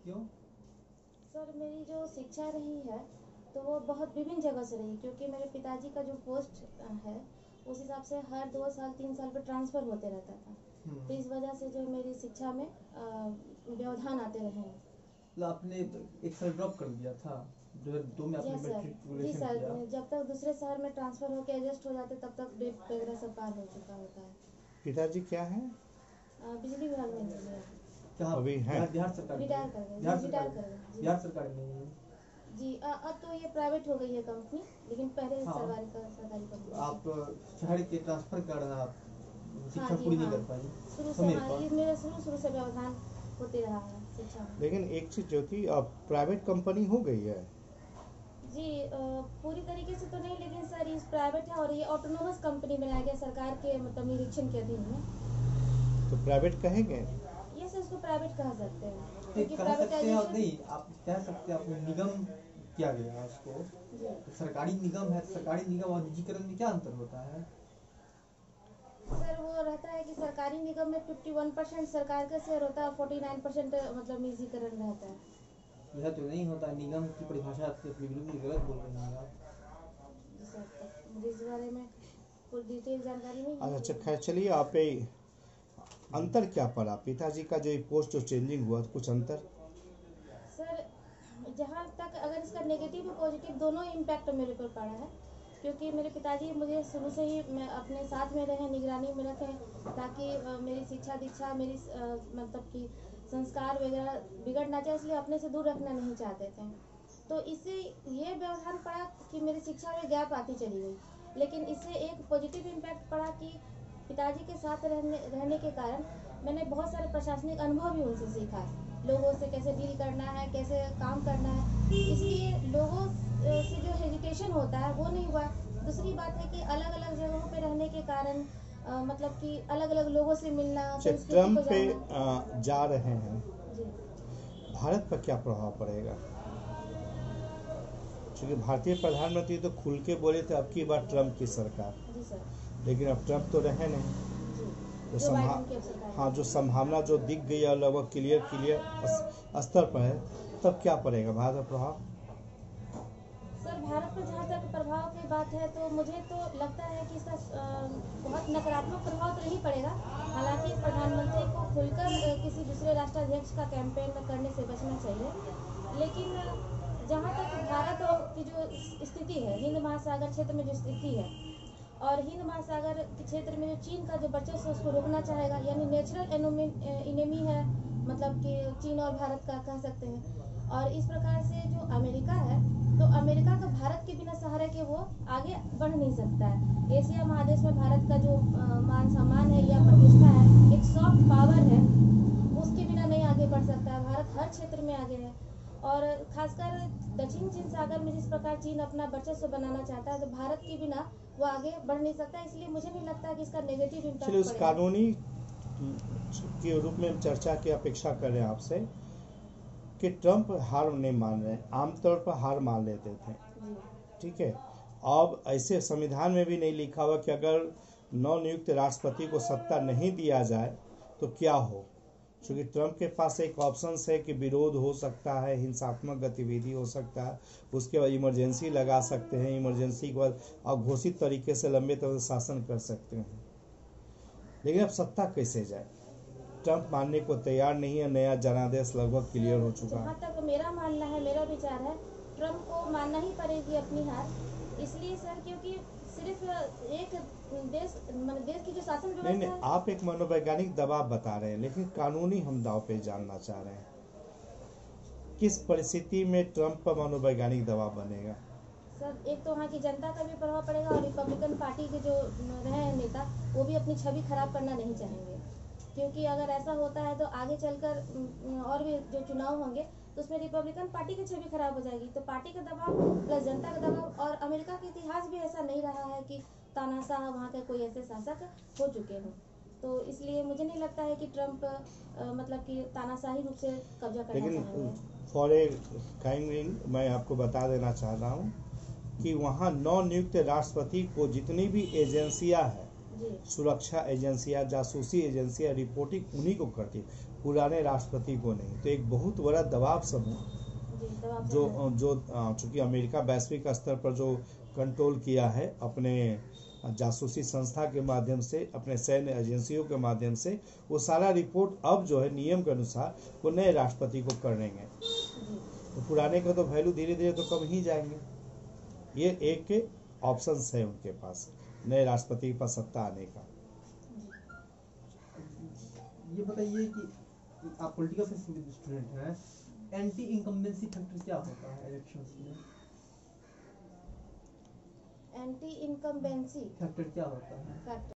क्यों? सर मेरी जो शिक्षा रही है तो वो बहुत विभिन्न जगह से रही, क्योंकि मेरे पिताजी का जो पोस्ट है उस हिसाब से हर 2 साल 3 साल पर ट्रांसफ़र होते रहता था। तो इस वजह से जो मेरी शिक्षा में व्यवधान आते रहे हैं। मतलब आपने एक साल ड्रॉप कर दिया था, 2002 में आपने यस सर, जी मैट्रिकुलेशन सर, किया। जब तक दूसरे शहर में ट्रांसफ़र होकर एडजस्ट हो जाते तब तक डेट वगैरह सब पार हो चुका होता है। पिताजी क्या है? बिजली विभाग में इंजीनियर क्या अभी हैं? बिहार सरकार में? रिटायर कर गए, बिहार रिटायर सरकार कर गए जी। बिहार सरकार में नहीं है जी अब तो ये प्राइवेट हो गई है कंपनी, लेकिन पहले हाँ। सरकारी कंपनी। आप शहर के ट्रांसफर कर रहे हैं, आप शिक्षा हाँ जी, पूरी हाँ। नहीं कर पाई शुरू से समय हाँ, पर। ये मेरा शुरू से व्यवधान होते रहा है शिक्षा में। लेकिन एक चीज जो थी, अब प्राइवेट कंपनी हो गई है। जी पूरी तरीके से तो नहीं, लेकिन सर ये प्राइवेट है और ये ऑटोनोमस कंपनी बनाया गया सरकार के मतलब निरीक्षण के अधीन है। तो प्राइवेट कहेंगे? ये सर इसको प्राइवेट कह सकते हैं, नहीं, क्योंकि कह सकते हैं और प्राइवेटाइजेशन नहीं, आप कह सकते हैं आपने निगम किया गया है उसको। तो सरकारी निगम है, सरकारी निगम और निजीकरण में क्या अंतर होता है? सर वो रहता है कि सरकारी निगम में 51% सरकार का शेयर होता है और 49% मतलब निजीकरण रहता है। यह तो नहीं होता। निगम की परिभाषा आपसे बिल्कुल गलत बोल रहे हैं आप। जी सर, मुझे इस बारे में कुछ डिटेल जानकारी नहीं है। अच्छा खैर चलिए, आप पे अंतर क्या पड़ा पिताजी का जो पोस्ट जो चेंजिंग हुआ, कुछ अंतर? सर जहाँ तक अगर इसका नेगेटिव और पॉजिटिव दोनों इम्पैक्ट मेरे पर पड़ा है, क्योंकि मेरे पिताजी मुझे शुरू से ही मैं अपने साथ में रहें, निगरानी में रखें, ताकि मेरी शिक्षा दीक्षा मेरी मतलब कि संस्कार वगैरह बिगड़ ना जाए, इसलिए अपने से दूर रखना नहीं चाहते थे। तो इससे ये व्यवधान पड़ा कि मेरी शिक्षा में गैप आती चली गई, लेकिन इससे एक पॉजिटिव इम्पैक्ट पड़ा कि पिताजी के साथ रहने के कारण मैंने बहुत सारे प्रशासनिक अनुभव भी उनसे सीखा है। लोगों से कैसे डील करना है, कैसे काम करना है, इसलिए लोगों से जो हेजिटेशन होता है वो नहीं हुआ। दूसरी बात है कि अलग अलग जगहों पे रहने के कारण मतलब कि अलग अलग लोगों से मिलना, ट्रम्प पे जा रहे हैं, जी भारत पर क्या प्रभाव पड़ेगा? क्योंकि भारतीय प्रधानमंत्री तो खुल के बोले थे अब की बार ट्रम्प की सरकार, जी सर, लेकिन अब ट्रम्प तो रहे नहीं। जी तो जो बाइडेन की अब सरकार है। हाँ, जो संभावना जो दिख गई है लगभग क्लियर स्तर पर है, तब क्या पड़ेगा भारत पर प्रभाव? सर भारत पर जहाँ तक प्रभाव की बात है तो मुझे तो लगता है कि इसका बहुत नकारात्मक प्रभाव तो नहीं पड़ेगा। हालांकि प्रधानमंत्री को खुलकर किसी दूसरे राष्ट्राध्यक्ष का कैंपेन करने से बचना चाहिए, लेकिन जहाँ तक भारत की जो स्थिति है, हिंद महासागर क्षेत्र में जो स्थिति है और हिंद महासागर के क्षेत्र में जो चीन का जो वर्चस्व उसको रोकना चाहेगा, यानी नेचुरल इनेमी है, मतलब कि चीन और भारत का कह सकते हैं। और इस प्रकार से जो अमेरिका है, तो अमेरिका का भारत के बिना सहारे के वो आगे बढ़ नहीं सकता है। एशिया महादेश में भारत का जो मान सम्मान है या प्रतिष्ठा है, एक सॉफ्ट पावर है, उसके बिना नहीं आगे बढ़ सकता है। भारत हर क्षेत्र में आगे है और खासकर दक्षिण चीन सागर में जिस प्रकार चीन अपना वर्चस्व बनाना चाहता है, तो भारत के बिना वो आगे बढ़ नहीं सकता। इसलिए मुझे नहीं लगता कि इसका नेगेटिव इम्पैक्ट चलिए, उस कानूनी के रूप में चर्चा की अपेक्षा कर रहे हैं आपसे कि ट्रम्प हार नहीं मान रहे हैं, आमतौर पर हार मान लेते थे, ठीक है। अब ऐसे संविधान में भी नहीं लिखा हुआ कि अगर नवनियुक्त राष्ट्रपति को सत्ता नहीं दिया जाए तो क्या हो, क्योंकि ट्रम्प के पास एक ऑप्शन है कि विरोध हो सकता है, हिंसात्मक गतिविधि हो सकता है, उसके बाद इमरजेंसी लगा सकते हैं, इमरजेंसी के बाद अघोषित तरीके से लंबे तरह से शासन कर सकते हैं। लेकिन अब सत्ता कैसे जाए? ट्रम्प मानने को तैयार नहीं है, नया जनादेश लगभग क्लियर हो चुका है। जहाँ तक मेरा मानना है, मेरा विचार है, ट्रम्प को मानना ही पड़ेगी अपनी हार। इसलिए सर क्योंकि सिर्फ एक देश की जो शासन व्यवस्था नहीं, आप एक मनोवैज्ञानिक दबाव बता रहे हैं, लेकिन कानूनी हम दाव पे जानना चाह रहे हैं, किस परिस्थिति में ट्रम्प पर मनोवैज्ञानिक दबाव बनेगा? सर एक तो वहाँ की जनता का भी प्रभाव पड़ेगा और रिपब्लिकन पार्टी के जो रहे हैं नेता, वो भी अपनी छवि खराब करना नहीं चाहेंगे, क्योंकि अगर ऐसा होता है तो आगे चलकर और भी जो चुनाव होंगे तो उसमें रिपब्लिकन पार्टी की छवि खराब हो जाएगी। तो पार्टी का दबाव प्लस जनता का दबाव, और अमेरिका का इतिहास भी ऐसा नहीं रहा है कि तानाशाह वहाँ के कोई ऐसे शासक हो चुके हों। तो इसलिए मुझे नहीं लगता है कि ट्रम्प मतलब कि तानाशाही रूप से कब्जा करना चाहेंगे। लेकिन फॉर ए काइंड मैं आपको बता देना चाह रहा हूँ कि वहाँ नवनियुक्त राष्ट्रपति को जितनी भी एजेंसियाँ हैं, सुरक्षा एजेंसियाँ, जासूसी एजेंसियाँ, रिपोर्टिंग उन्हीं को करती है। पुराने राष्ट्रपति को नहीं। तो एक बहुत बड़ा दबाव समूह जी, दबाव जो समूह। जो चूंकि अमेरिका वैश्विक स्तर पर जो कंट्रोल किया है अपने जासूसी संस्था के माध्यम से, अपने सैन्य एजेंसियों के माध्यम से, वो सारा रिपोर्ट अब जो है नियम के अनुसार वो नए राष्ट्रपति को करेंगे। जी, तो पुराने का तो वैल्यू धीरे धीरे तो कम ही जाएंगे। ये एक ऑप्शन है उनके पास नए राष्ट्रपति के पास सत्ता आने का। ये बताइए कि आप पॉलिटिकल साइंस स्टूडेंट हैं, एंटी इनकम्बेंसी फैक्टर क्या होता है इलेक्शंस में? एंटी इनकम्बेंसी फैक्टर क्या होता है? फैक्टर